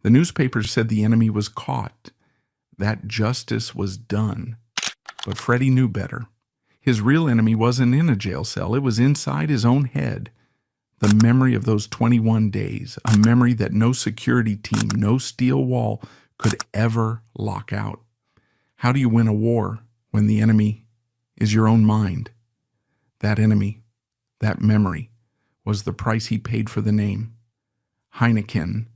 The newspapers said the enemy was caught, that justice was done. But Freddie knew better. His real enemy wasn't in a jail cell. It was inside his own head. The memory of those 21 days, a memory that no security team, no steel wall could ever lock out. How do you win a war when the enemy is your own mind? That enemy, that memory, was the price he paid for the name. Heineken.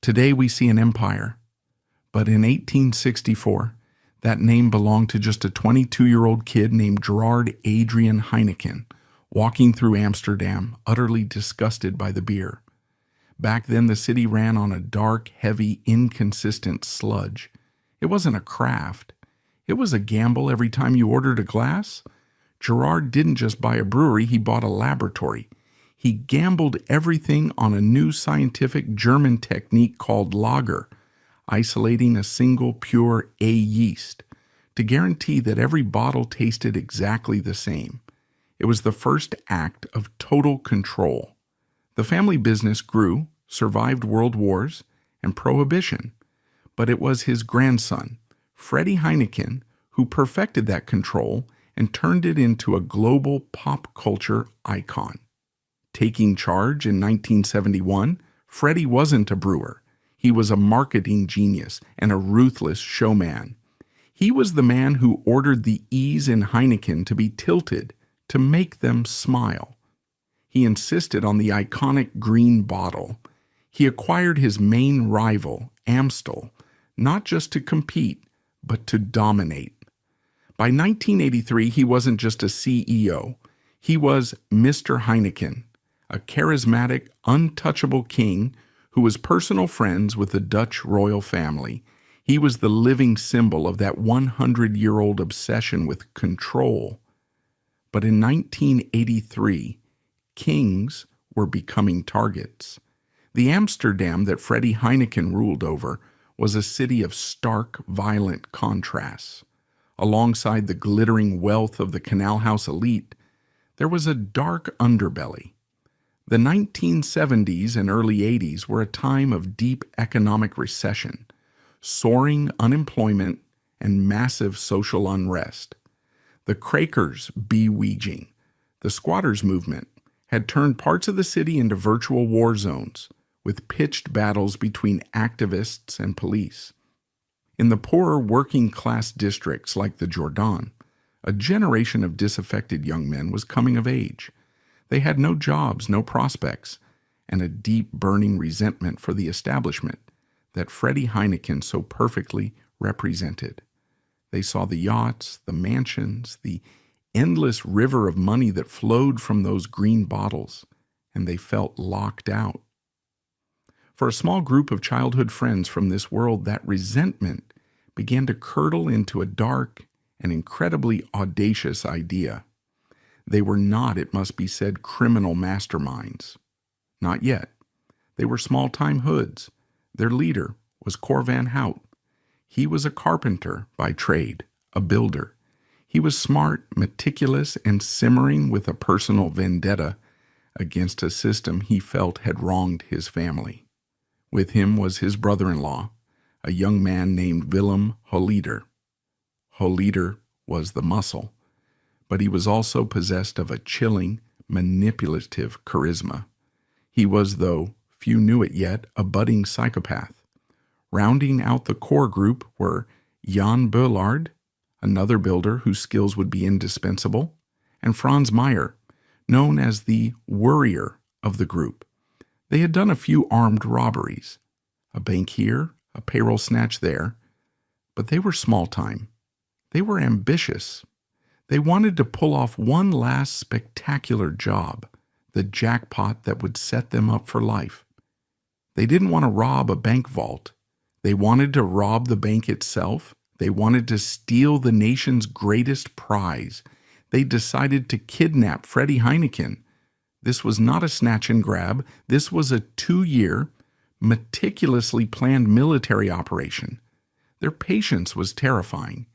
Today we see an empire, but in 1864, that name belonged to just a 22-year-old kid named Gerard Adrian Heineken, walking through Amsterdam, utterly disgusted by the beer. Back then, the city ran on a dark, heavy, inconsistent sludge. It wasn't a craft. It was a gamble every time you ordered a glass. Gerard didn't just buy a brewery, he bought a laboratory. He gambled everything on a new scientific German technique called lager, isolating a single pure A yeast, to guarantee that every bottle tasted exactly the same. It was the first act of total control. The family business grew, survived world wars and prohibition, but it was his grandson, Freddie Heineken, who perfected that control and turned it into a global pop culture icon. Taking charge in 1971, Freddie wasn't a brewer. He was a marketing genius and a ruthless showman. He was the man who ordered the E's in Heineken to be tilted to make them smile. He insisted on the iconic green bottle. He acquired his main rival, Amstel, not just to compete, but to dominate. By 1983, he wasn't just a CEO. He was Mr. Heineken, a charismatic, untouchable king who was personal friends with the Dutch royal family. He was the living symbol of that 100-year-old obsession with control. But in 1983, kings were becoming targets. The Amsterdam that Freddie Heineken ruled over was a city of stark, violent contrasts. Alongside the glittering wealth of the canal house elite, there was a dark underbelly. The 1970s and early 80s were a time of deep economic recession, soaring unemployment, and massive social unrest. The Quakers beweeging, the squatters movement, had turned parts of the city into virtual war zones, with pitched battles between activists and police. In the poorer working-class districts like the Jordan, a generation of disaffected young men was coming of age. They had no jobs, no prospects, and a deep burning resentment for the establishment that Freddie Heineken so perfectly represented. They saw the yachts, the mansions, the endless river of money that flowed from those green bottles, and they felt locked out. For a small group of childhood friends from this world, that resentment began to curdle into a dark and incredibly audacious idea. They were not, it must be said, criminal masterminds. Not yet. They were small-time hoods. Their leader was Cor Van Hout. He was a carpenter by trade, a builder. He was smart, meticulous, and simmering with a personal vendetta against a system he felt had wronged his family. With him was his brother-in-law, a young man named Willem Holleder. Holleder was the muscle, but he was also possessed of a chilling, manipulative charisma. He was, though few knew it yet, a budding psychopath. Rounding out the core group were Jan Beulard, another builder whose skills would be indispensable, and Franz Meyer, known as the worrier of the group. They had done a few armed robberies, a bank here, a payroll snatch there, but they were small-time. They were ambitious. They wanted to pull off one last spectacular job, the jackpot that would set them up for life. They didn't want to rob a bank vault. They wanted to rob the bank itself. They wanted to steal the nation's greatest prize. They decided to kidnap Freddie Heineken. This was not a snatch and grab. This was a 2-year, meticulously planned military operation. Their patience was terrifying.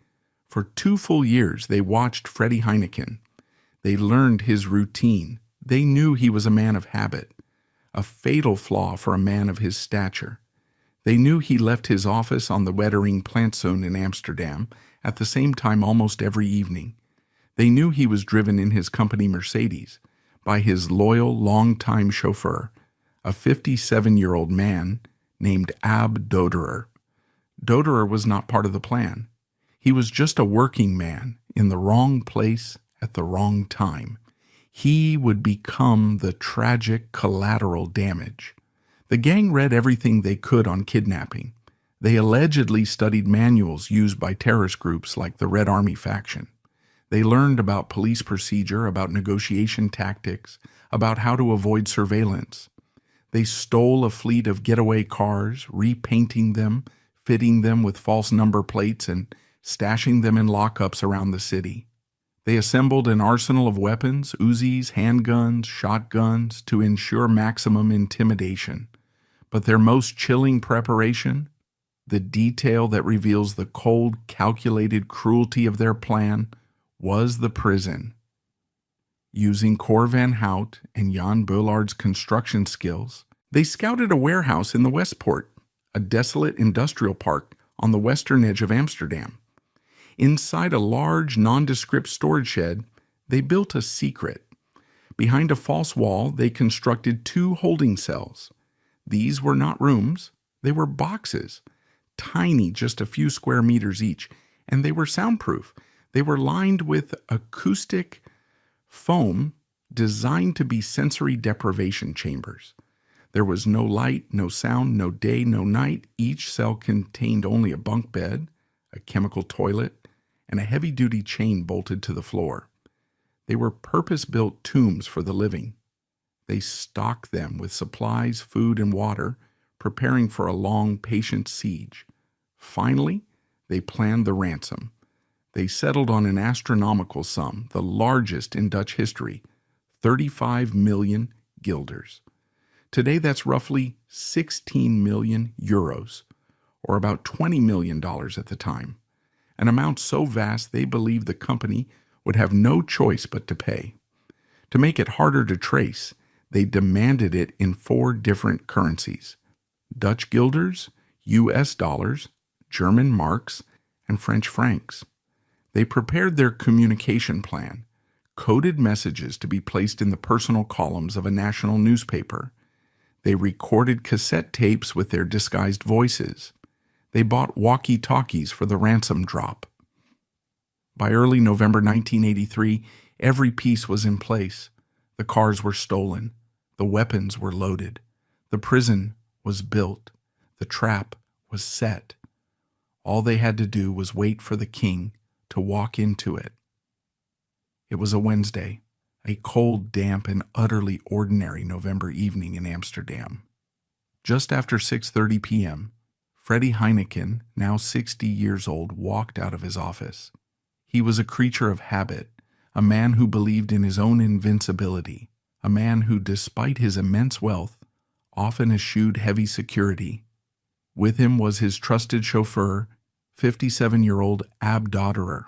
For 2 full years, they watched Freddie Heineken. They learned his routine. They knew he was a man of habit, a fatal flaw for a man of his stature. They knew he left his office on the Wettering Plantsoen in Amsterdam at the same time almost every evening. They knew he was driven in his company Mercedes by his loyal, long-time chauffeur, a 57-year-old man named Ab Doderer. Doderer was not part of the plan. He was just a working man in the wrong place at the wrong time. He would become the tragic collateral damage. The gang read everything they could on kidnapping. They allegedly studied manuals used by terrorist groups like the Red Army faction. They learned about police procedure, about negotiation tactics, about how to avoid surveillance. They stole a fleet of getaway cars, repainting them, fitting them with false number plates, and stashing them in lockups around the city. They assembled an arsenal of weapons, Uzis, handguns, shotguns, to ensure maximum intimidation. But their most chilling preparation, the detail that reveals the cold, calculated cruelty of their plan, was the prison. Using Cor van Hout and Jan Bullard's construction skills, they scouted a warehouse in the Westpoort, a desolate industrial park on the western edge of Amsterdam. Inside a large, nondescript storage shed, they built a secret. Behind a false wall, they constructed 2 holding cells. These were not rooms, they were boxes, tiny, just a few square meters each, and they were soundproof. They were lined with acoustic foam designed to be sensory deprivation chambers. There was no light, no sound, no day, no night. Each cell contained only a bunk bed, a chemical toilet, and a heavy-duty chain bolted to the floor. They were purpose-built tombs for the living. They stocked them with supplies, food, and water, preparing for a long, patient siege. Finally, they planned the ransom. They settled on an astronomical sum, the largest in Dutch history, 35 million guilders. Today, that's roughly 16 million euros, or about $20 million at the time, an amount so vast they believed the company would have no choice but to pay. To make it harder to trace, they demanded it in 4 different currencies: Dutch guilders, US dollars, German marks, and French francs. They prepared their communication plan, coded messages to be placed in the personal columns of a national newspaper. They recorded cassette tapes with their disguised voices. They bought walkie-talkies for the ransom drop. By early November 1983, every piece was in place. The cars were stolen. The weapons were loaded. The prison was built. The trap was set. All they had to do was wait for the king to walk into it. It was a Wednesday, a cold, damp, and utterly ordinary November evening in Amsterdam. Just after 6:30 p.m., Freddie Heineken, now 60 years old, walked out of his office. He was a creature of habit, a man who believed in his own invincibility, a man who, despite his immense wealth, often eschewed heavy security. With him was his trusted chauffeur, 57-year-old Ab Doderer.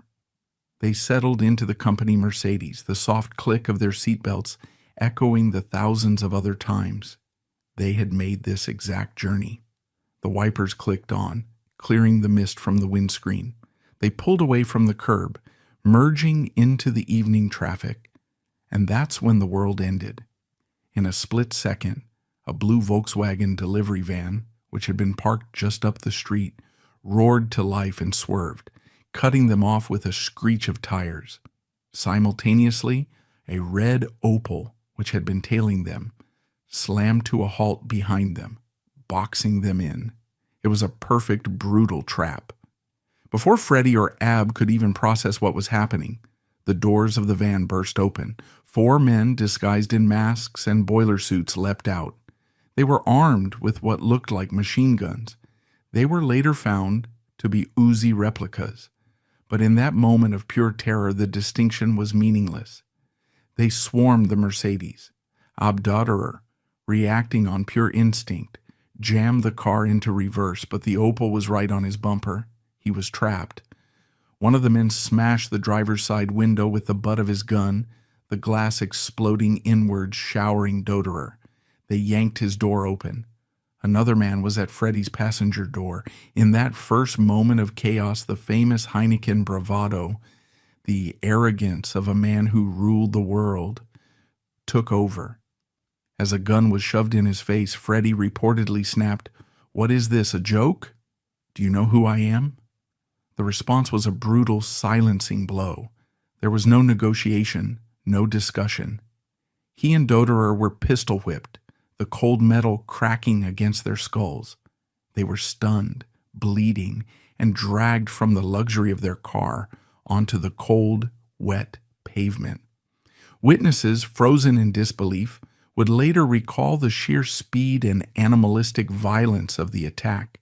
They settled into the company Mercedes, the soft click of their seatbelts echoing the thousands of other times they had made this exact journey. The wipers clicked on, clearing the mist from the windscreen. They pulled away from the curb, merging into the evening traffic, and that's when the world ended. In a split second, a blue Volkswagen delivery van, which had been parked just up the street, roared to life and swerved, cutting them off with a screech of tires. Simultaneously, a red Opel, which had been tailing them, slammed to a halt behind them, boxing them in. It was a perfect, brutal trap. Before Freddie or Ab could even process what was happening, the doors of the van burst open. 4 men disguised in masks and boiler suits leapt out. They were armed with what looked like machine guns. They were later found to be Uzi replicas, but in that moment of pure terror, the distinction was meaningless. They swarmed the Mercedes. Ab Doderer, reacting on pure instinct, jammed the car into reverse, but the Opel was right on his bumper. He was trapped. One of the men smashed the driver's side window with the butt of his gun, the glass exploding inwards, showering Doderer. They yanked his door open. Another man was at Freddy's passenger door. In that first moment of chaos, the famous Heineken bravado, the arrogance of a man who ruled the world, took over. As a gun was shoved in his face, Freddy reportedly snapped, "What is this, a joke? Do you know who I am?" The response was a brutal, silencing blow. There was no negotiation, no discussion. He and Doderer were pistol whipped, the cold metal cracking against their skulls. They were stunned, bleeding, and dragged from the luxury of their car onto the cold, wet pavement. Witnesses, frozen in disbelief, would later recall the sheer speed and animalistic violence of the attack.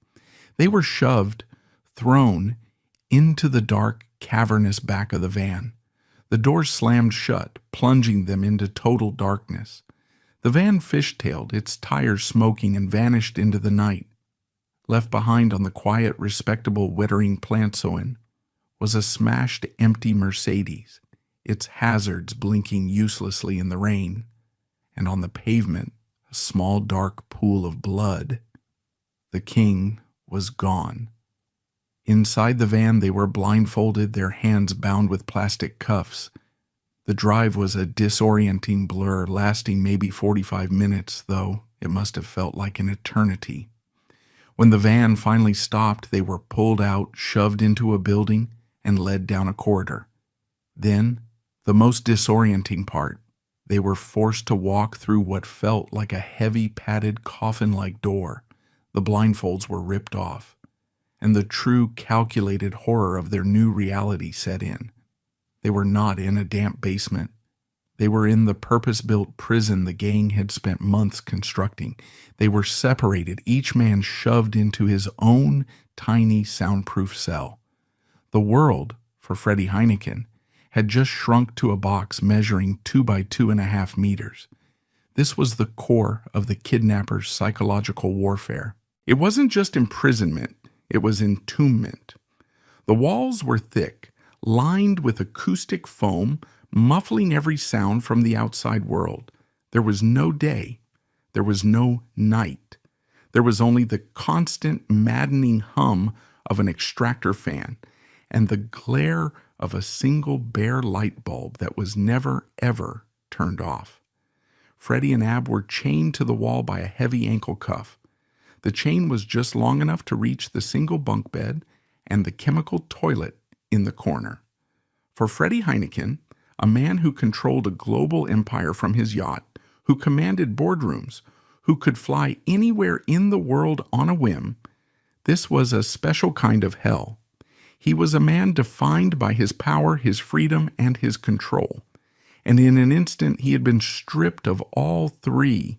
They were shoved, thrown, into the dark, cavernous back of the van. The doors slammed shut, plunging them into total darkness. The van fishtailed, its tires smoking, and vanished into the night. Left behind on the quiet, respectable Wettering Plantsoen was a smashed, empty Mercedes, its hazards blinking uselessly in the rain, and on the pavement, a small dark pool of blood. The king was gone. Inside the van, they were blindfolded, their hands bound with plastic cuffs. The drive was a disorienting blur, lasting maybe 45 minutes, though it must have felt like an eternity. When the van finally stopped, they were pulled out, shoved into a building, and led down a corridor. Then, the most disorienting part, they were forced to walk through what felt like a heavy, padded, coffin-like door. The blindfolds were ripped off, and the true, calculated horror of their new reality set in. They were not in a damp basement. They were in the purpose-built prison the gang had spent months constructing. They were separated, each man shoved into his own tiny, soundproof cell. The world, for Freddy Heineken, had just shrunk to a box measuring 2 by 2.5 meters. This was the core of the kidnapper's psychological warfare. It wasn't just imprisonment, it was entombment. The walls were thick, lined with acoustic foam, muffling every sound from the outside world. There was no day. There was no night. There was only the constant, maddening hum of an extractor fan and the glare of a single bare light bulb that was never, ever turned off. Freddy and Ab were chained to the wall by a heavy ankle cuff. The chain was just long enough to reach the single bunk bed and the chemical toilet in the corner. For Freddy Heineken, a man who controlled a global empire from his yacht, who commanded boardrooms, who could fly anywhere in the world on a whim, this was a special kind of hell. He was a man defined by his power, his freedom, and his control. And in an instant, he had been stripped of all three.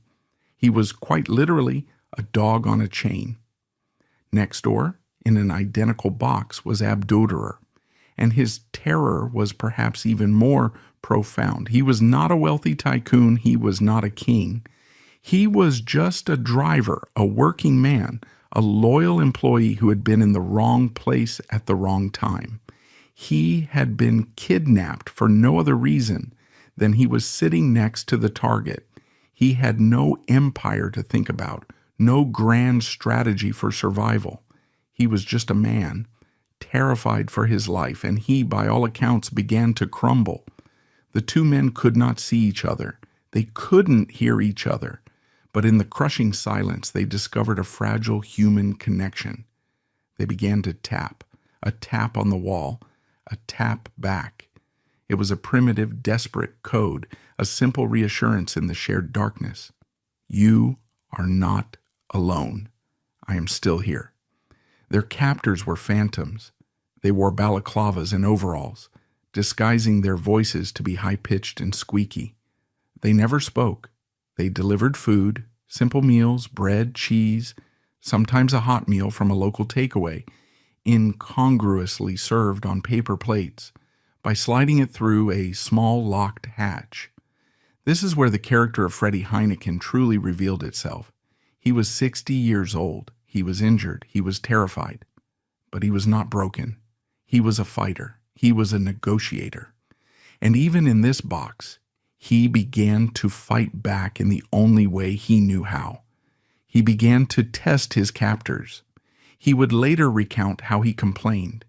He was quite literally a dog on a chain. Next door, in an identical box, was Abdoderer, and his terror was perhaps even more profound. He was not a wealthy tycoon. He was not a king. He was just a driver, a working man, a loyal employee who had been in the wrong place at the wrong time. He had been kidnapped for no other reason than he was sitting next to the target. He had no empire to think about, no grand strategy for survival. He was just a man, terrified for his life, and he, by all accounts, began to crumble. The two men could not see each other. They couldn't hear each other. But in the crushing silence, they discovered a fragile human connection. They began to tap, a tap on the wall, a tap back. It was a primitive, desperate code, a simple reassurance in the shared darkness. You are not alone. I am still here. Their captors were phantoms. They wore balaclavas and overalls, disguising their voices to be high-pitched and squeaky. They never spoke. They delivered food, simple meals, bread, cheese, sometimes a hot meal from a local takeaway, incongruously served on paper plates, by sliding it through a small locked hatch. This is where the character of Freddy Heineken truly revealed itself. He was 60 years old. He was injured. He was terrified. But he was not broken. He was a fighter. He was a negotiator. And even in this box, he began to fight back in the only way he knew how. He began to test his captors. He would later recount how he complained.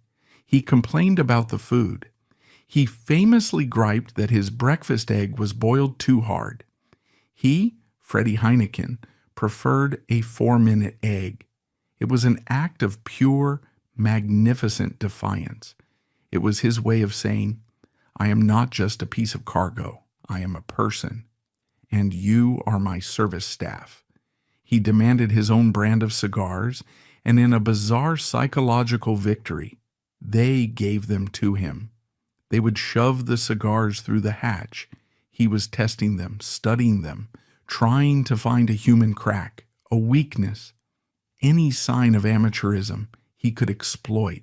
He complained about the food. He famously griped that his breakfast egg was boiled too hard. He, Freddie Heineken, preferred a 4-minute egg. It was an act of pure, magnificent defiance. It was his way of saying, I am not just a piece of cargo. I am a person, and you are my service staff. He demanded his own brand of cigars, and in a bizarre psychological victory, they gave them to him. They would shove the cigars through the hatch. He was testing them, studying them, trying to find a human crack, a weakness, any sign of amateurism he could exploit.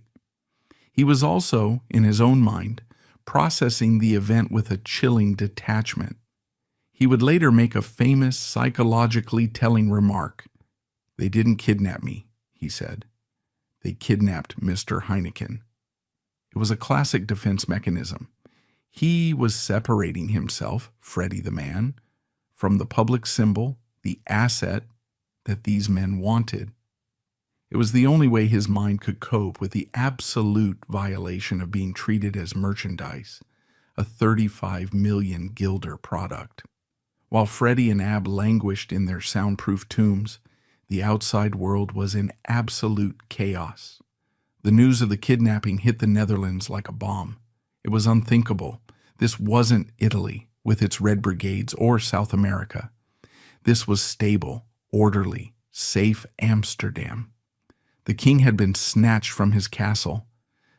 He was also, in his own mind, processing the event with a chilling detachment. He would later make a famous psychologically telling remark. They didn't kidnap me, he said. They kidnapped Mr. Heineken. It was a classic defense mechanism. He was separating himself, Freddie the man, from the public symbol, the asset that these men wanted. It was the only way his mind could cope with the absolute violation of being treated as merchandise, a 35 million guilder product. While Freddie and Ab languished in their soundproof tombs, the outside world was in absolute chaos. The news of the kidnapping hit the Netherlands like a bomb. It was unthinkable. This wasn't Italy with its Red Brigades or South America. This was stable, orderly, safe Amsterdam. The king had been snatched from his castle.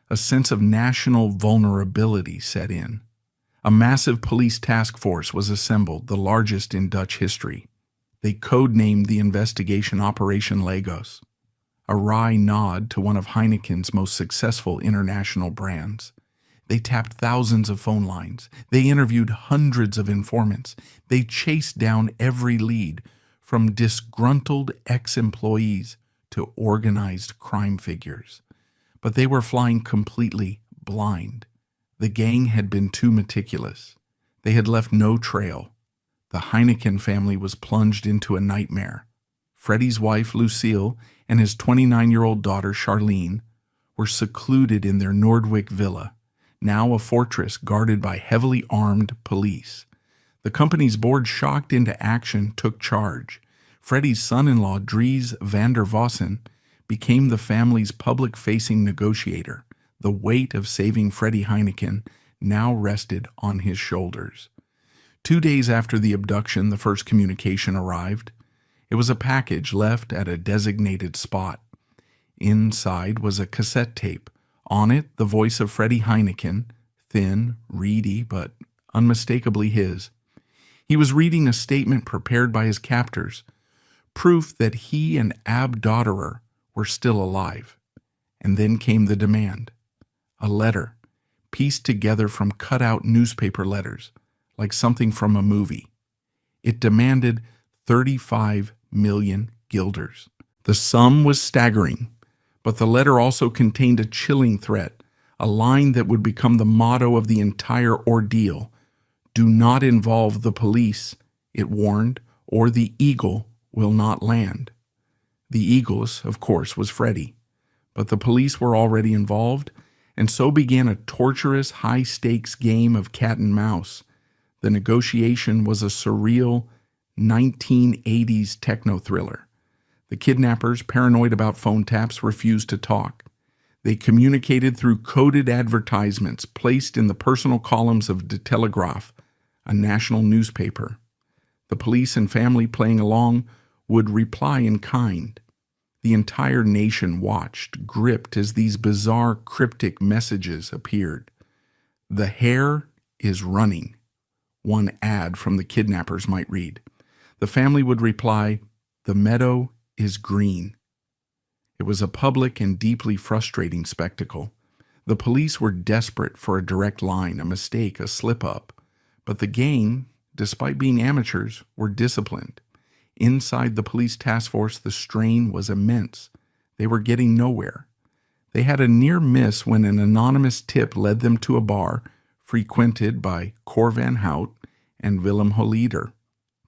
A sense of national vulnerability set in. A massive police task force was assembled, the largest in Dutch history. They codenamed the investigation Operation Lagos, a wry nod to one of Heineken's most successful international brands. They tapped thousands of phone lines. They interviewed hundreds of informants. They chased down every lead, from disgruntled ex-employees to organized crime figures. But they were flying completely blind. The gang had been too meticulous. They had left no trail. The Heineken family was plunged into a nightmare. Freddie's wife, Lucille, and his 29-year-old daughter, Charlene, were secluded in their Nordwijk villa, now a fortress guarded by heavily armed police. The company's board, shocked into action, took charge. Freddie's son-in-law, Dries van der Vossen, became the family's public-facing negotiator. The weight of saving Freddie Heineken now rested on his shoulders. 2 days after the abduction, the first communication arrived. It was a package left at a designated spot. Inside was a cassette tape. On it, the voice of Freddie Heineken, thin, reedy, but unmistakably his. He was reading a statement prepared by his captors, proof that he and Ab Dotterer were still alive. And then came the demand. A letter, pieced together from cut-out newspaper letters, like something from a movie. It demanded 35 million guilders. The sum was staggering, but the letter also contained a chilling threat, a line that would become the motto of the entire ordeal. Do not involve the police, it warned, or the eagle will not land. The eagles, of course, was Freddie, but the police were already involved, and so began a torturous, high-stakes game of cat and mouse. The negotiation was a surreal 1980s techno-thriller. The kidnappers, paranoid about phone taps, refused to talk. They communicated through coded advertisements placed in the personal columns of De Telegraaf, a national newspaper. The police and family playing along would reply in kind. The entire nation watched, gripped, as these bizarre, cryptic messages appeared. The hare is running, one ad from the kidnappers might read. The family would reply, the meadow is green. It was a public and deeply frustrating spectacle. The police were desperate for a direct line, a mistake, a slip-up. But the gang, despite being amateurs, were disciplined. Inside the police task force, the strain was immense. They were getting nowhere. They had a near miss when an anonymous tip led them to a bar frequented by Cor van Hout and Willem Holleder.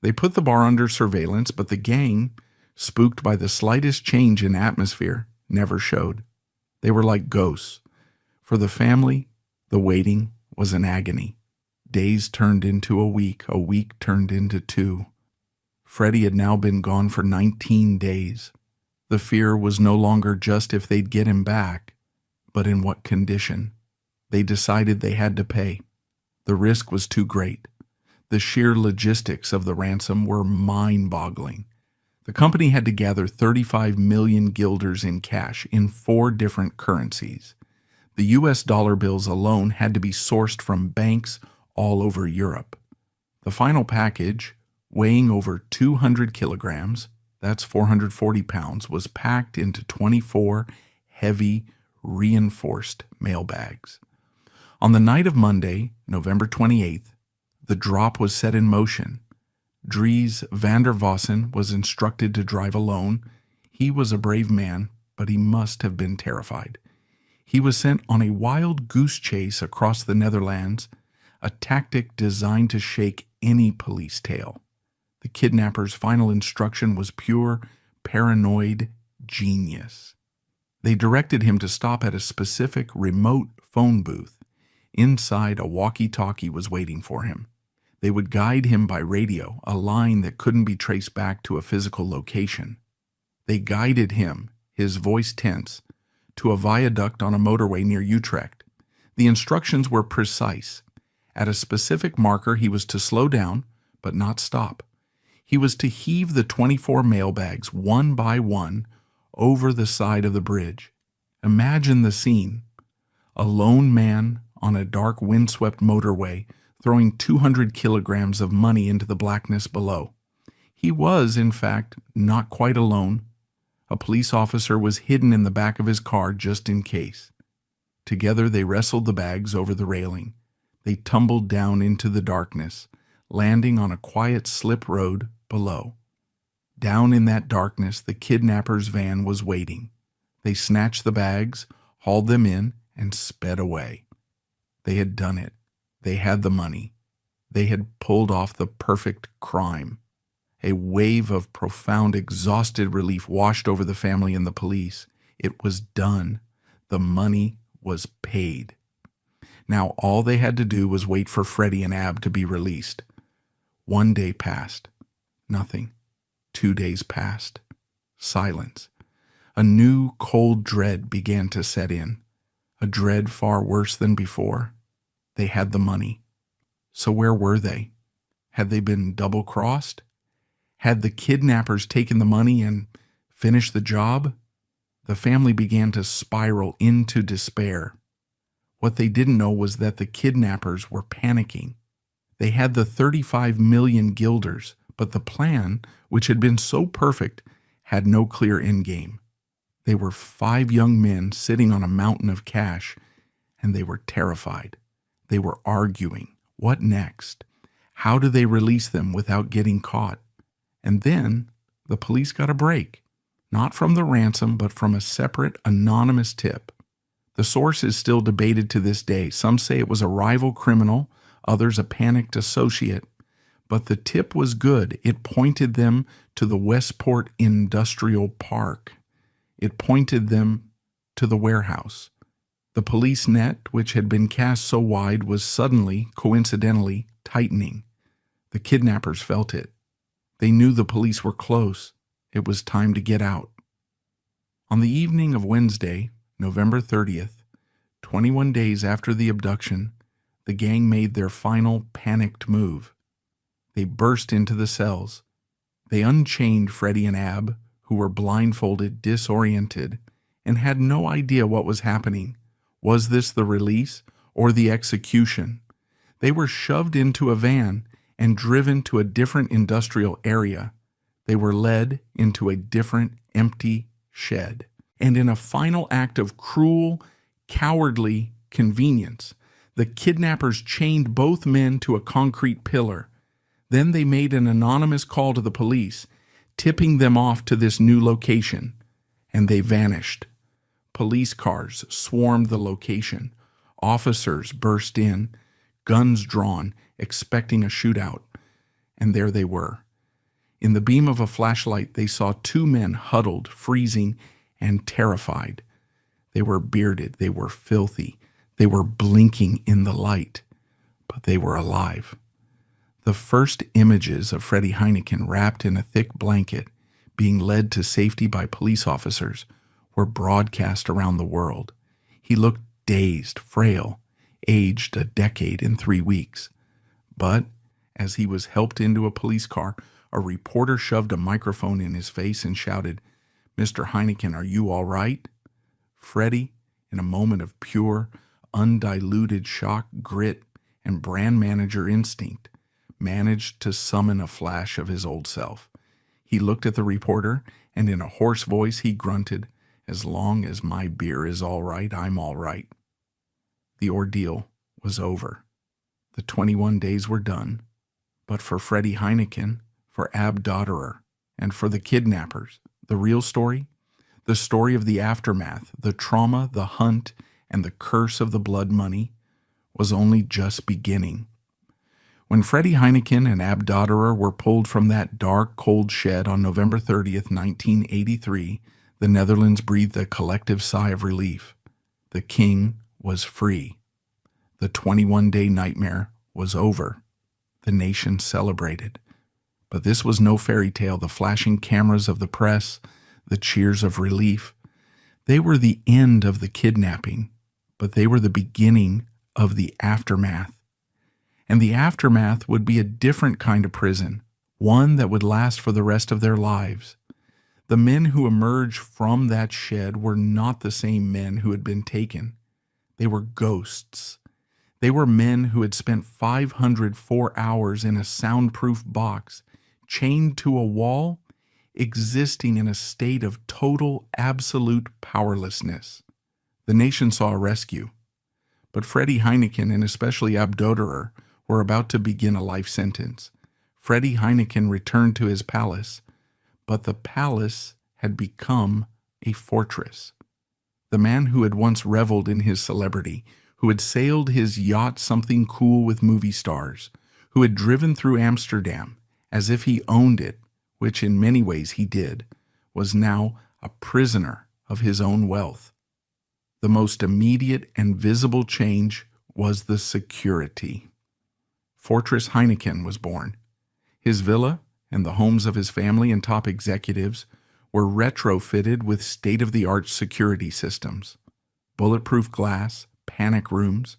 They put the bar under surveillance, but the gang, spooked by the slightest change in atmosphere, never showed. They were like ghosts. For the family, the waiting was an agony. Days turned into a week turned into 2. Freddie had now been gone for 19 days. The fear was no longer just if they'd get him back, but in what condition. They decided they had to pay. The risk was too great. The sheer logistics of the ransom were mind-boggling. The company had to gather 35 million guilders in cash in 4 different currencies. The U.S. dollar bills alone had to be sourced from banks all over Europe. The final package, weighing over 200 kilograms, that's 440 pounds, was packed into 24 heavy, reinforced mail bags. On the night of Monday, November 28th, the drop was set in motion. Dries van der Vossen was instructed to drive alone. He was a brave man, but he must have been terrified. He was sent on a wild goose chase across the Netherlands, a tactic designed to shake any police tail. The kidnapper's final instruction was pure, paranoid genius. They directed him to stop at a specific remote phone booth. Inside, a walkie-talkie was waiting for him. They would guide him by radio, a line that couldn't be traced back to a physical location. They guided him, his voice tense, to a viaduct on a motorway near Utrecht. The instructions were precise. At a specific marker, he was to slow down, but not stop. He was to heave the 24 mailbags one by one over the side of the bridge. Imagine the scene. A lone man on a dark windswept motorway throwing 200 kilograms of money into the blackness below. He was, in fact, not quite alone. A police officer was hidden in the back of his car just in case. Together they wrestled the bags over the railing. They tumbled down into the darkness, landing on a quiet slip road below. Down in that darkness, the kidnapper's van was waiting. They snatched the bags, hauled them in, and sped away. They had done it. They had the money. They had pulled off the perfect crime. A wave of profound, exhausted relief washed over the family and the police. It was done. The money was paid. Now all they had to do was wait for Freddie and Ab to be released. 1 day passed. Nothing. 2 days passed. Silence. A new cold dread began to set in. A dread far worse than before. They had the money. So where were they? Had they been double-crossed? Had the kidnappers taken the money and finished the job? The family began to spiral into despair. What they didn't know was that the kidnappers were panicking. They had the 35 million guilders, but the plan, which had been so perfect, had no clear endgame. They were 5 young men sitting on a mountain of cash, and they were terrified. They were arguing. What next? How do they release them without getting caught? And then the police got a break, not from the ransom, but from a separate anonymous tip. The source is still debated to this day. Some say it was a rival criminal, others a panicked associate. But the tip was good. It pointed them to the Westport Industrial Park. It pointed them to the warehouse. The police net, which had been cast so wide, was suddenly, coincidentally, tightening. The kidnappers felt it. They knew the police were close. It was time to get out. On the evening of Wednesday, November 30th, 21 days after the abduction, the gang made their final panicked move. They burst into the cells. They unchained Freddie and Ab, who were blindfolded, disoriented, and had no idea what was happening. Was this the release or the execution? They were shoved into a van and driven to a different industrial area. They were led into a different empty shed. And in a final act of cruel, cowardly convenience, the kidnappers chained both men to a concrete pillar. Then they made an anonymous call to the police, tipping them off to this new location, and they vanished. Police cars swarmed the location. Officers burst in, guns drawn, expecting a shootout. And there they were. In the beam of a flashlight, they saw two men huddled, freezing, and terrified. They were bearded, they were filthy, they were blinking in the light, but they were alive. The first images of Freddie Heineken wrapped in a thick blanket, being led to safety by police officers, were broadcast around the world. He looked dazed, frail, aged a decade in 3 weeks. But as he was helped into a police car, a reporter shoved a microphone in his face and shouted, "Mr. Heineken, are you all right?" Freddie, in a moment of pure, undiluted shock, grit, and brand manager instinct, managed to summon a flash of his old self. He looked at the reporter, and in a hoarse voice he grunted, "As long as my beer is all right, I'm all right." The ordeal was over. The 21 days were done. But for Freddie Heineken, for Ab Dotterer, and for the kidnappers, the real story, the story of the aftermath, the trauma, the hunt, and the curse of the blood money, was only just beginning. When Freddie Heineken and Ab Dotterer were pulled from that dark, cold shed on November 30th, 1983, the Netherlands breathed a collective sigh of relief. The king was free. The 21-day nightmare was over. The nation celebrated. But this was no fairy tale. The flashing cameras of the press, the cheers of relief, they were the end of the kidnapping, but they were the beginning of the aftermath. And the aftermath would be a different kind of prison, one that would last for the rest of their lives. The men who emerged from that shed were not the same men who had been taken. They were ghosts. They were men who had spent 504 hours in a soundproof box, chained to a wall, existing in a state of total, absolute powerlessness. The nation saw a rescue. But Freddie Heineken and especially Ab Dotterer were about to begin a life sentence. Freddie Heineken returned to his palace, but the palace had become a fortress. The man who had once reveled in his celebrity, who had sailed his yacht Something Cool with movie stars, who had driven through Amsterdam as if he owned it, which in many ways he did, was now a prisoner of his own wealth. The most immediate and visible change was the security. Fortress Heineken was born. His villa and the homes of his family and top executives were retrofitted with state-of-the-art security systems. Bulletproof glass, panic rooms,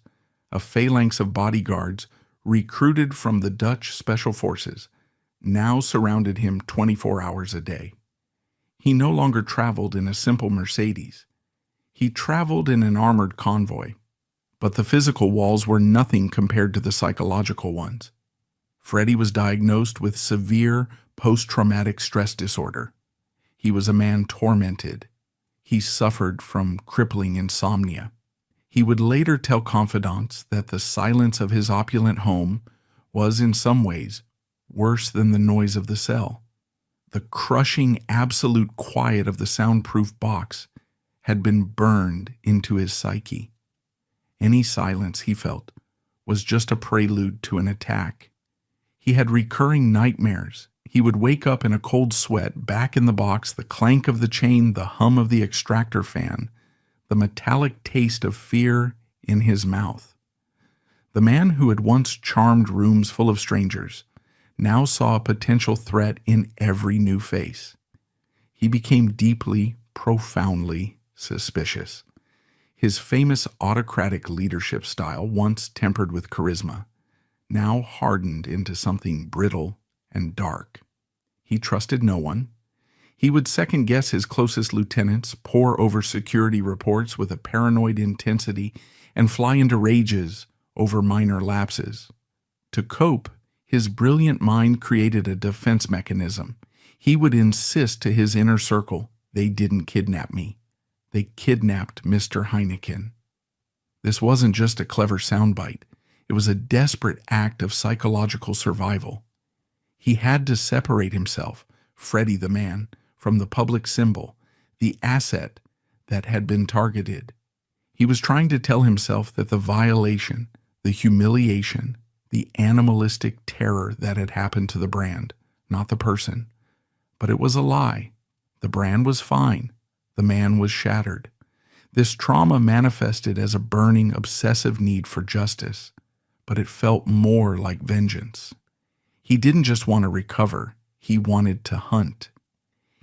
a phalanx of bodyguards recruited from the Dutch Special Forces now surrounded him 24 hours a day. He no longer traveled in a simple Mercedes. He traveled in an armored convoy, but the physical walls were nothing compared to the psychological ones. Freddie was diagnosed with severe post-traumatic stress disorder. He was a man tormented. He suffered from crippling insomnia. He would later tell confidants that the silence of his opulent home was in some ways worse than the noise of the cell. The crushing absolute quiet of the soundproof box had been burned into his psyche. Any silence, he felt, was just a prelude to an attack. He had recurring nightmares. He would wake up in a cold sweat, back in the box, the clank of the chain, the hum of the extractor fan, the metallic taste of fear in his mouth. The man who had once charmed rooms full of strangers now saw a potential threat in every new face. He became deeply, profoundly suspicious. His famous autocratic leadership style, once tempered with charisma, now hardened into something brittle and dark. He trusted no one. He would second-guess his closest lieutenants, pore over security reports with a paranoid intensity, and fly into rages over minor lapses. To cope, his brilliant mind created a defense mechanism. He would insist to his inner circle, "They didn't kidnap me. They kidnapped Mr. Heineken." This wasn't just a clever soundbite. It was a desperate act of psychological survival. He had to separate himself, Freddie the man, from the public symbol, the asset that had been targeted. He was trying to tell himself that the violation, the humiliation, the animalistic terror that had happened to the brand, not the person. But it was a lie. The brand was fine. The man was shattered. This trauma manifested as a burning, obsessive need for justice, but it felt more like vengeance. He didn't just want to recover, he wanted to hunt.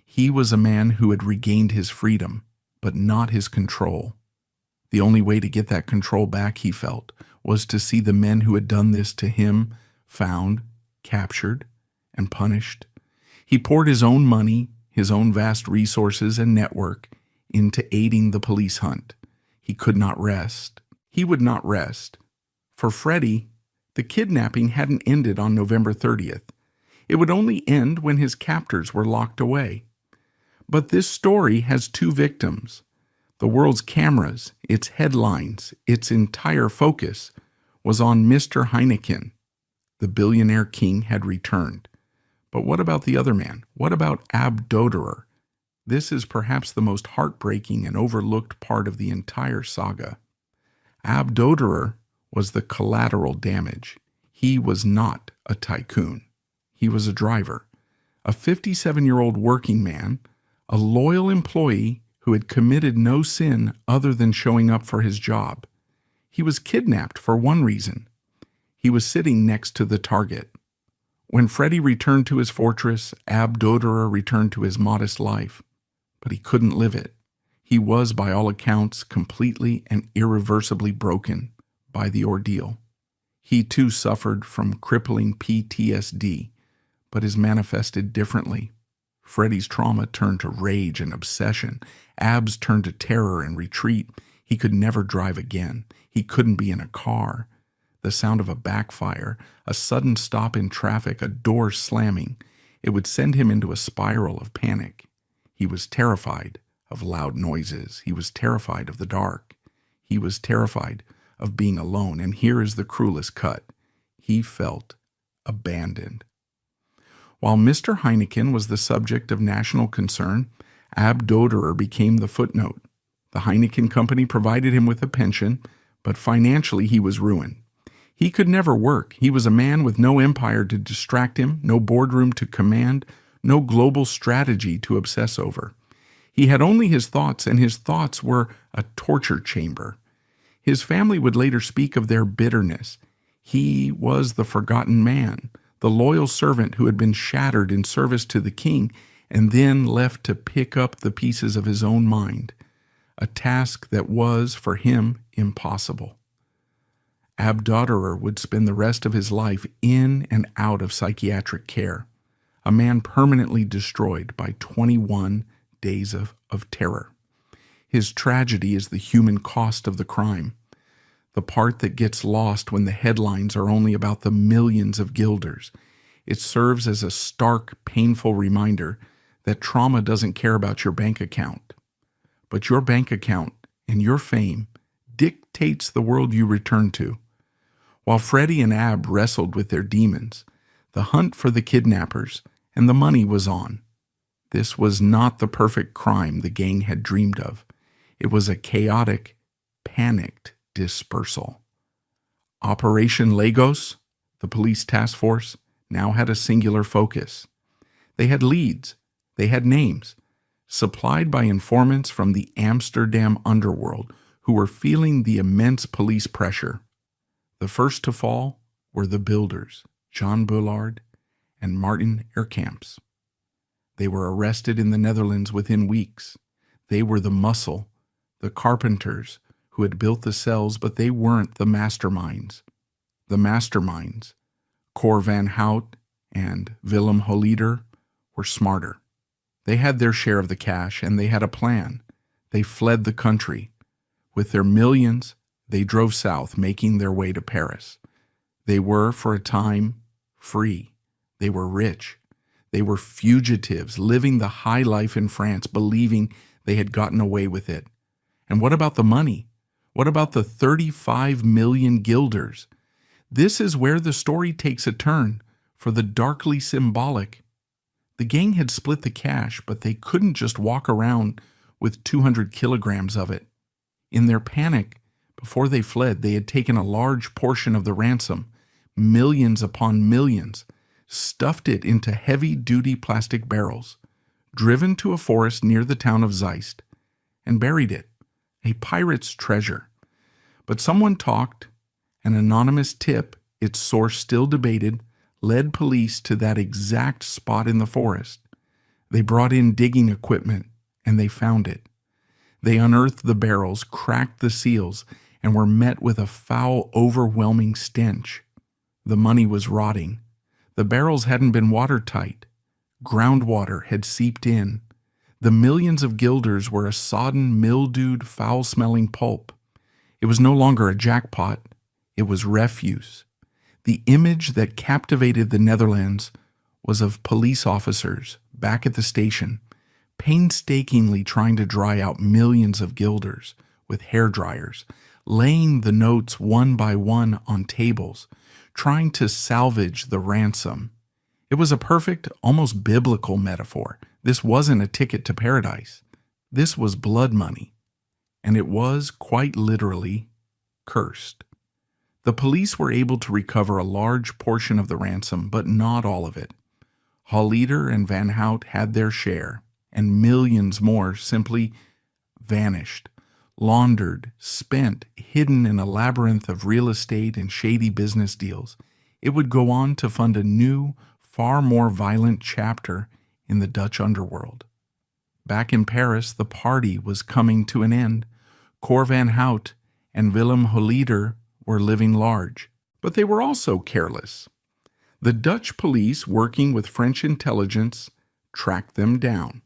He was a man who had regained his freedom, but not his control. The only way to get that control back, he felt, was to see the men who had done this to him found, captured, and punished. He poured his own money, his own vast resources and network into aiding the police hunt. He could not rest. He would not rest. For Freddie, the kidnapping hadn't ended on November 30th. It would only end when his captors were locked away. But this story has two victims. The world's cameras, its headlines, its entire focus was on Mr. Heineken. The billionaire king had returned. But what about the other man? What about Ab Doderer? This is perhaps the most heartbreaking and overlooked part of the entire saga. Ab Doderer was the collateral damage. He was not a tycoon. He was a driver, a 57-year-old working man, a loyal employee who had committed no sin other than showing up for his job. He was kidnapped for one reason. He was sitting next to the target. When Freddie returned to his fortress, Ab Doderer returned to his modest life. But he couldn't live it. He was, by all accounts, completely and irreversibly broken by the ordeal. He too suffered from crippling PTSD, but is manifested differently. Freddie's trauma turned to rage and obsession. Ab's turned to terror and retreat. He could never drive again. He couldn't be in a car. The sound of a backfire, a sudden stop in traffic, a door slamming, it would send him into a spiral of panic. He was terrified of loud noises. He was terrified of the dark. He was terrified of being alone. And here is the cruelest cut. He felt abandoned. While Mr. Heineken was the subject of national concern, Ab Doderer became the footnote. The Heineken company provided him with a pension, but financially he was ruined. He could never work. He was a man with no empire to distract him, no boardroom to command, no global strategy to obsess over. He had only his thoughts, and his thoughts were a torture chamber. His family would later speak of their bitterness. He was the forgotten man, the loyal servant who had been shattered in service to the king and then left to pick up the pieces of his own mind, a task that was, for him, impossible. Ab Doderer would spend the rest of his life in and out of psychiatric care, a man permanently destroyed by 21 days of terror. His tragedy is the human cost of the crime, the part that gets lost when the headlines are only about the millions of guilders. It serves as a stark, painful reminder that trauma doesn't care about your bank account. But your bank account and your fame dictates the world you return to. While Freddie and Ab wrestled with their demons, the hunt for the kidnappers and the money was on. This was not the perfect crime the gang had dreamed of. It was a chaotic, panicked dispersal. Operation Lagos, the police task force, now had a singular focus. They had leads, they had names, supplied by informants from the Amsterdam underworld who were feeling the immense police pressure. The first to fall were the builders, John Bullard and Martin Erkamps. They were arrested in the Netherlands within weeks. They were the muscle, the carpenters who had built the cells, but they weren't the masterminds. The masterminds, Cor van Hout and Willem Holleder, were smarter. They had their share of the cash, and they had a plan. They fled the country. With their millions, they drove south, making their way to Paris. They were, for a time, free. They were rich. They were fugitives, living the high life in France, believing they had gotten away with it. And what about the money? What about the 35 million guilders? This is where the story takes a turn for the darkly symbolic. The gang had split the cash, but they couldn't just walk around with 200 kilograms of it. In their panic, before they fled, they had taken a large portion of the ransom, millions upon millions, stuffed it into heavy-duty plastic barrels, driven to a forest near the town of Zeist, and buried it, a pirate's treasure. But someone talked. An anonymous tip, its source still debated, led police to that exact spot in the forest. They brought in digging equipment, and they found it. They unearthed the barrels, cracked the seals, and were met with a foul, overwhelming stench. The money was rotting. The barrels hadn't been watertight. Groundwater had seeped in. The millions of guilders were a sodden, mildewed, foul-smelling pulp. It was no longer a jackpot. It was refuse. The image that captivated the Netherlands was of police officers back at the station, painstakingly trying to dry out millions of guilders with hairdryers, laying the notes one by one on tables, trying to salvage the ransom. It was a perfect, almost biblical metaphor. This wasn't a ticket to paradise. This was blood money. And it was, quite literally, cursed. The police were able to recover a large portion of the ransom, but not all of it. Holleder and Van Hout had their share, and millions more simply vanished, laundered, spent, hidden in a labyrinth of real estate and shady business deals. It would go on to fund a new, far more violent chapter in the Dutch underworld. Back in Paris, the party was coming to an end. Cor Van Hout and Willem Holleder were living large, but they were also careless. The Dutch police, working with French intelligence, tracked them down.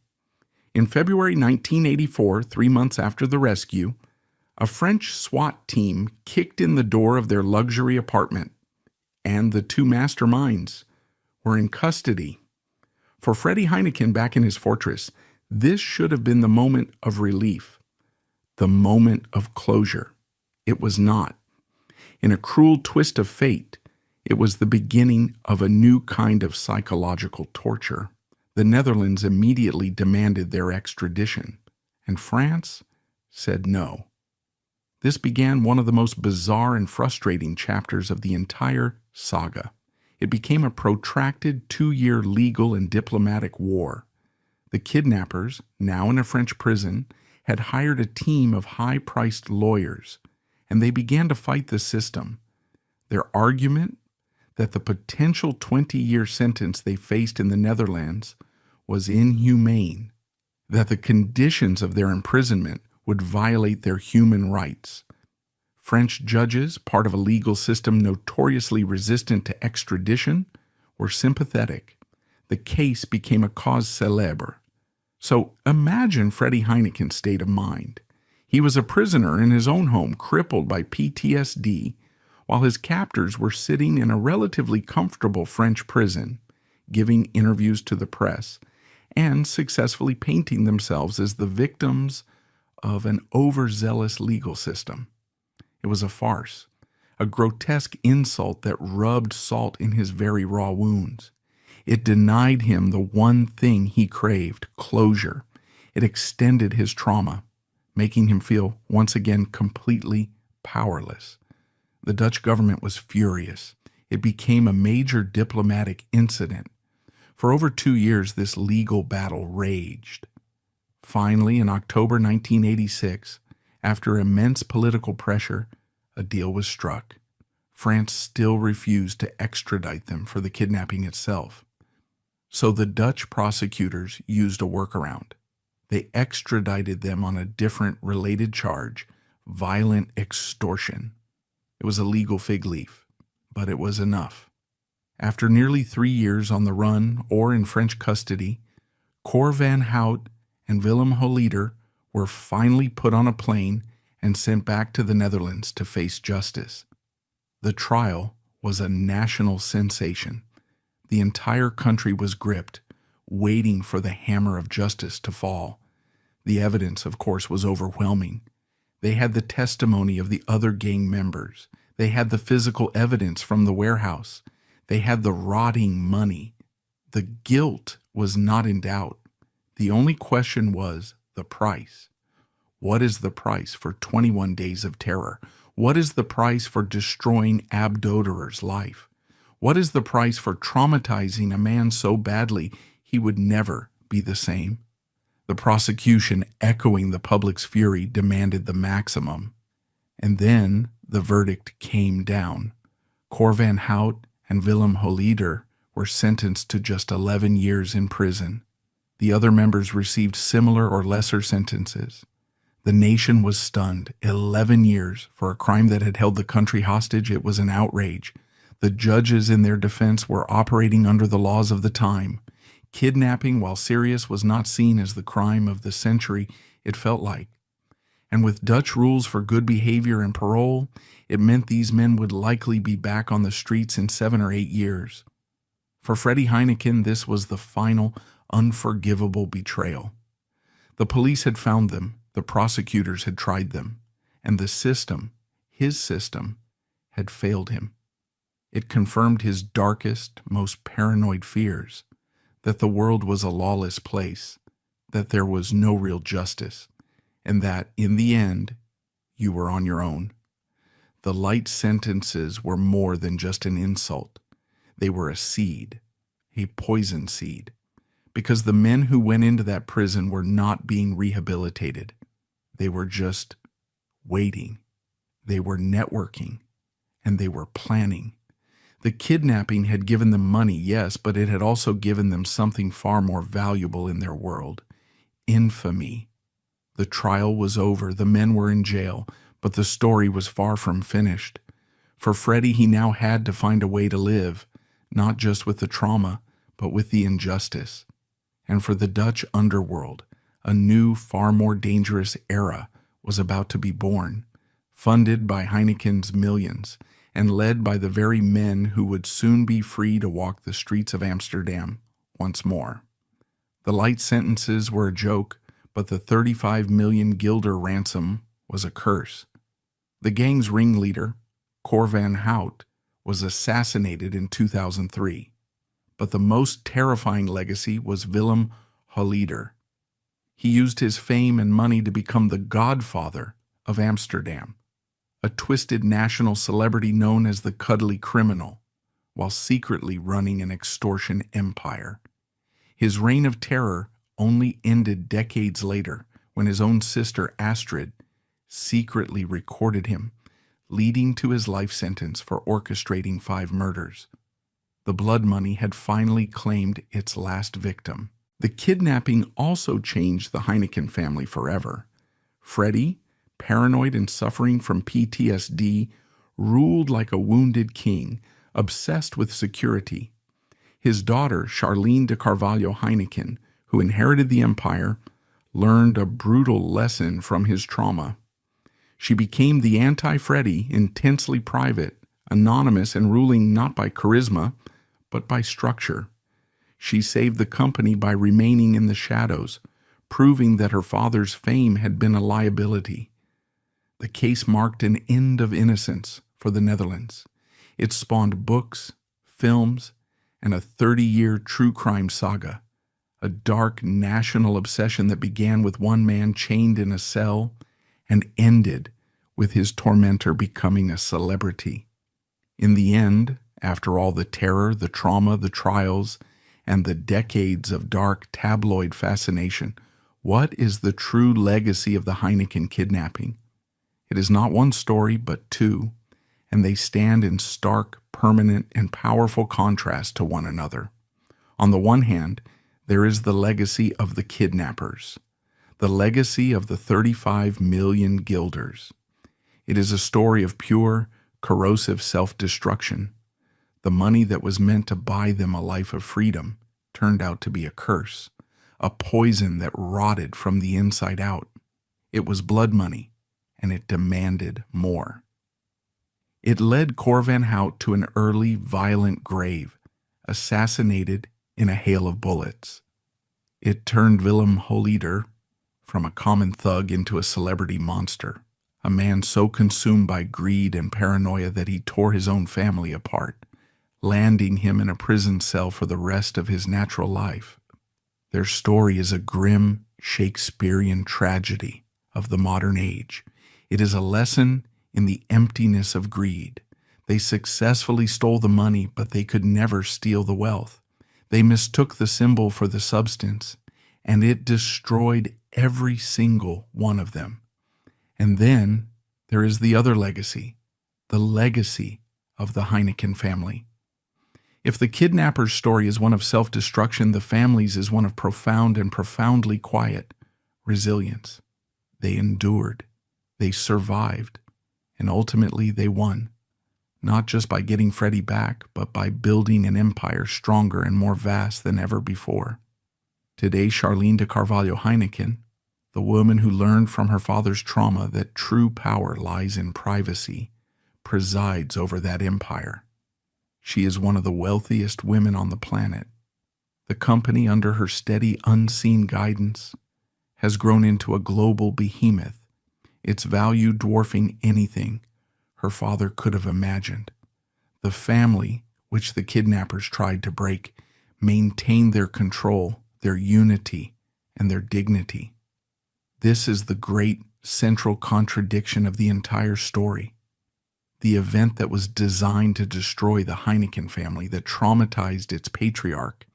In February 1984, 3 months after the rescue, a French SWAT team kicked in the door of their luxury apartment, and the two masterminds were in custody. For Freddie Heineken back in his fortress, this should have been the moment of relief, the moment of closure. It was not. In a cruel twist of fate, it was the beginning of a new kind of psychological torture. The Netherlands immediately demanded their extradition, and France said no. This began one of the most bizarre and frustrating chapters of the entire saga. It became a protracted 2-year legal and diplomatic war. The kidnappers, now in a French prison, had hired a team of high-priced lawyers, and they began to fight the system. Their argument that the potential 20-year sentence they faced in the Netherlands was inhumane, that the conditions of their imprisonment would violate their human rights. French judges, part of a legal system notoriously resistant to extradition, were sympathetic. The case became a cause célèbre. So imagine Freddie Heineken's state of mind. He was a prisoner in his own home, crippled by PTSD, while his captors were sitting in a relatively comfortable French prison, giving interviews to the press, and successfully painting themselves as the victims of an overzealous legal system. It was a farce, a grotesque insult that rubbed salt in his very raw wounds. It denied him the one thing he craved, closure. It extended his trauma, making him feel once again completely powerless. The Dutch government was furious. It became a major diplomatic incident. For over 2 years, this legal battle raged. Finally, in October 1986, after immense political pressure, a deal was struck. France still refused to extradite them for the kidnapping itself. So the Dutch prosecutors used a workaround. They extradited them on a different related charge, violent extortion. It was a legal fig leaf, but it was enough. After nearly 3 years on the run or in French custody, Cor Van Hout and Willem Holleder were finally put on a plane and sent back to the Netherlands to face justice. The trial was a national sensation. The entire country was gripped, waiting for the hammer of justice to fall. The evidence, of course, was overwhelming. They had the testimony of the other gang members. They had the physical evidence from the warehouse. They had the rotting money. The guilt was not in doubt. The only question was the price. What is the price for 21 days of terror? What is the price for destroying Abdoderer's life? What is the price for traumatizing a man so badly he would never be the same? The prosecution, echoing the public's fury, demanded the maximum. And then the verdict came down. Cor van Hout and Willem Holleder were sentenced to just 11 years in prison. The other members received similar or lesser sentences. The nation was stunned. 11 years for a crime that had held the country hostage. It was an outrage. The judges in their defense were operating under the laws of the time. Kidnapping, while serious, was not seen as the crime of the century it felt like. And with Dutch rules for good behavior and parole, it meant these men would likely be back on the streets in 7 or 8 years. For Freddie Heineken, this was the final, unforgivable betrayal. The police had found them, the prosecutors had tried them, and the system, his system, had failed him. It confirmed his darkest, most paranoid fears, that the world was a lawless place, that there was no real justice, and that, in the end, you were on your own. The light sentences were more than just an insult. They were a seed, a poison seed, because the men who went into that prison were not being rehabilitated. They were just waiting. They were networking, and they were planning. The kidnapping had given them money, yes, but it had also given them something far more valuable in their world: infamy. The trial was over, the men were in jail, but the story was far from finished. For Freddie, he now had to find a way to live, not just with the trauma, but with the injustice. And for the Dutch underworld, a new, far more dangerous era was about to be born, funded by Heineken's millions, and led by the very men who would soon be free to walk the streets of Amsterdam once more. The light sentences were a joke, but the 35 million guilder ransom was a curse. The gang's ringleader, Cor van Hout, was assassinated in 2003. But the most terrifying legacy was Willem Holleder. He used his fame and money to become the godfather of Amsterdam, a twisted national celebrity known as the cuddly criminal, while secretly running an extortion empire. His reign of terror only ended decades later when his own sister Astrid secretly recorded him, leading to his life sentence for orchestrating 5 murders. The blood money had finally claimed its last victim. The kidnapping also changed the Heineken family forever. Freddie, paranoid and suffering from PTSD, ruled like a wounded king, obsessed with security. His daughter, Charlene de Carvalho Heineken, who inherited the empire, learned a brutal lesson from his trauma. She became the anti-Freddie, intensely private, anonymous, and ruling not by charisma, but by structure. She saved the company by remaining in the shadows, proving that her father's fame had been a liability. The case marked an end of innocence for the Netherlands. It spawned books, films, and a 30-year true crime saga, a dark national obsession that began with one man chained in a cell and ended with his tormentor becoming a celebrity. In the end, after all the terror, the trauma, the trials, and the decades of dark tabloid fascination, what is the true legacy of the Heineken kidnapping? It is not one story, but 2, and they stand in stark, permanent, and powerful contrast to one another. On the one hand, there is the legacy of the kidnappers, the legacy of the 35 million guilders. It is a story of pure, corrosive self-destruction. The money that was meant to buy them a life of freedom turned out to be a curse, a poison that rotted from the inside out. It was blood money, and it demanded more. It led Cor van Hout to an early, violent grave, assassinated in a hail of bullets. It turned Willem Holleder from a common thug into a celebrity monster, a man so consumed by greed and paranoia that he tore his own family apart, landing him in a prison cell for the rest of his natural life. Their story is a grim Shakespearean tragedy of the modern age. It is a lesson in the emptiness of greed, They successfully stole the money, but they could never steal the wealth. They mistook the symbol for the substance, and it destroyed every single one of them. And then there is the other legacy, the legacy of the Heineken family. If the kidnapper's story is one of self-destruction, the family's is one of profound and profoundly quiet resilience. They endured, they survived, and ultimately they won. Not just by getting Freddie back, but by building an empire stronger and more vast than ever before. Today, Charlene de Carvalho Heineken, the woman who learned from her father's trauma that true power lies in privacy, presides over that empire. She is one of the wealthiest women on the planet. The company, under her steady, unseen guidance, has grown into a global behemoth, its value dwarfing anything her father could have imagined. The family, which the kidnappers tried to break, maintained their control, their unity, and their dignity. This is the great central contradiction of the entire story. The event that was designed to destroy the Heineken family, that traumatized its patriarch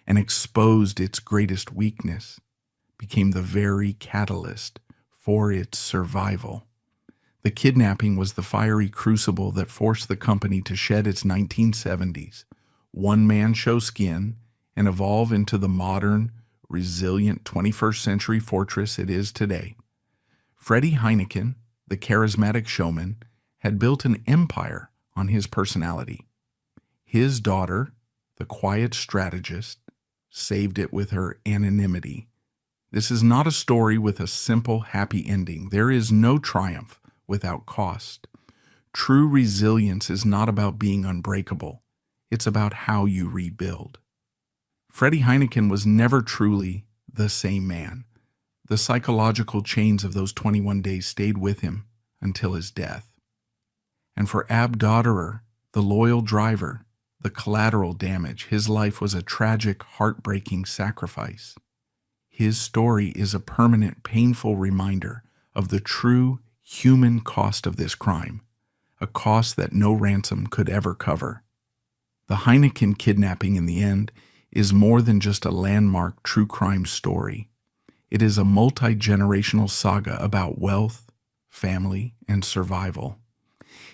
and exposed its greatest weakness, became the very catalyst for its survival. The kidnapping was the fiery crucible that forced the company to shed its 1970s one-man show skin and evolve into the modern, resilient 21st century fortress it is today. Freddie Heineken, the charismatic showman, had built an empire on his personality. His daughter, the quiet strategist, saved it with her anonymity. This is not a story with a simple, happy ending. There is no triumph without cost. True resilience is not about being unbreakable. It's about how you rebuild. Freddie Heineken was never truly the same man. The psychological chains of those 21 days stayed with him until his death. And for Ab Dodderer, the loyal driver, the collateral damage, his life was a tragic, heartbreaking sacrifice. His story is a permanent, painful reminder of the true human cost of this crime, a cost that no ransom could ever cover. The Heineken kidnapping, in the end, is more than just a landmark true crime story. It is a multi-generational saga about wealth, family, and survival.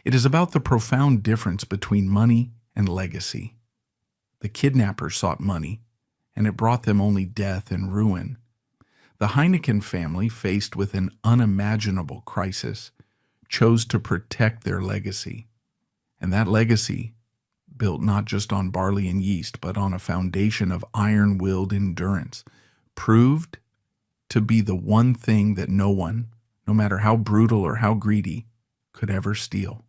It is about the profound difference between money and legacy. The kidnappers sought money, and it brought them only death and ruin. The Heineken family, faced with an unimaginable crisis, chose to protect their legacy. And that legacy, built not just on barley and yeast, but on a foundation of iron-willed endurance, proved to be the one thing that no one, no matter how brutal or how greedy, could ever steal.